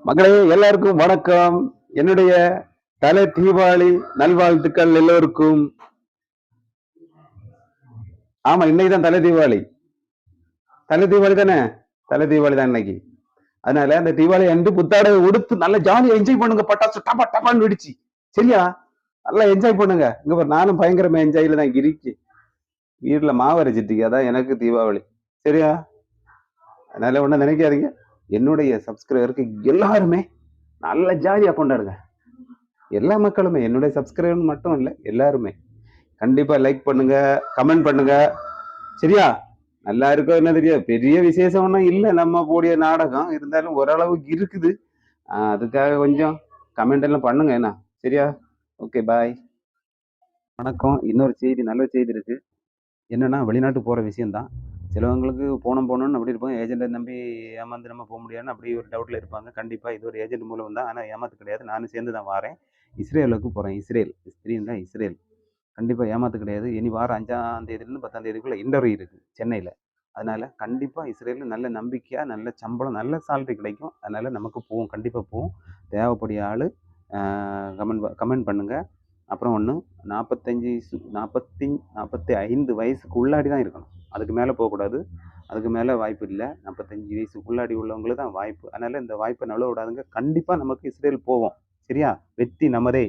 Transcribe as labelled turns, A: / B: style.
A: மக்களே எல்லாருக்கும் வணக்கம். என்னுடைய தலை தீபாவளி நல்வாழ்த்துக்கள் எல்லோருக்கும். ஆமா, இன்னைக்குதான் தலை தீபாவளி. தலை தீபாவளி தானே? தலை தீபாவளி தான் இன்னைக்கு. அதனால அந்த தீபாவளி அன்று புத்தாடை உடுத்து நல்லா ஜாலியா என்ஜாய் பண்ணுங்க. பட்டாசு டப்பா டப்பான்னு வெடிச்சு சரியா நல்லா என்ஜாய் பண்ணுங்க. இங்க பாரு, நானும் பயங்கரமா என்ஜாயில தான் இருக்கு. வீட்டுல மாவு அரைச்சிட்டு அதான் எனக்கு தீபாவளி. சரியா? அதனால ஒன்றும் நினைக்காதீங்க. என்னுடைய சப்ஸ்கிரைபருக்கு எல்லாருமே நல்ல ஜாலியா கொண்டாடுங்க. எல்லா மக்களுமே, என்னுடைய சப்ஸ்கிரைபர் மட்டும் இல்லை, எல்லாருமே கண்டிப்பா லைக் பண்ணுங்க, கமெண்ட் பண்ணுங்க. சரியா? நல்லா இருக்கோ என்ன தெரியாது, பெரிய விசேஷம் ஒன்றும் இல்லை நம்ம போடிய நாடகம், இருந்தாலும் ஓரளவுக்கு இருக்குது. அதுக்காக கொஞ்சம் கமெண்ட் எல்லாம் பண்ணுங்க என்ன. சரியா? ஓகே, பாய். வணக்கம். இன்னொரு செய்தி, நல்ல செய்தி இருக்கு. என்னன்னா, வெளிநாட்டு போற விஷயம்தான். சிலவங்களுக்கு போகணும்னு அப்படி இருப்பாங்க. ஏஜென்ட்டை நம்பி ஏமாந்து நம்ம போக முடியாதுன்னு அப்படி ஒரு டவுட்ல இருப்பாங்க. கண்டிப்பா இது ஒரு ஏஜென்ட் மூலம் தான். ஆனால் ஏமாத்து கிடையாது. நானும் சேர்ந்து தான் வாரேன். இஸ்ரேலுக்கு போறேன். இஸ்ரேல் ஸ்திரீன்னா இஸ்ரேல். கண்டிப்பா ஏமாத்து கிடையாது. இனி வாரம் 5ஆம் தேதியிலிருந்து 10ஆம் தேதிக்குள்ள இன்டர்வியூ இருக்கு சென்னையில. அதனால கண்டிப்பா இஸ்ரேல்ல நல்ல நம்பிக்கையா, நல்ல சம்பளம், நல்ல சேலரி கிடைக்கும். அதனால நமக்கு போவோம், கண்டிப்பா போவோம். தேவைப்படிய ஆளு கமெண்ட் பண்ணுங்க. அப்புறம் ஒன்று, 45 வயசுக்கு உள்ளாடி தான் இருக்கணும். அதுக்கு மேலே போகக்கூடாது. அதுக்கு மேலே வாய்ப்பு இல்லை. 45 வயசுக்குள்ளாடி உள்ளவங்களுக்கு தான் வாய்ப்பு. அதனால இந்த வாய்ப்பை நழுவ விடாதுங்க. கண்டிப்பாக நமக்கு இஸ்ரேல் போவோம். சரியா? வெற்றி நமதே.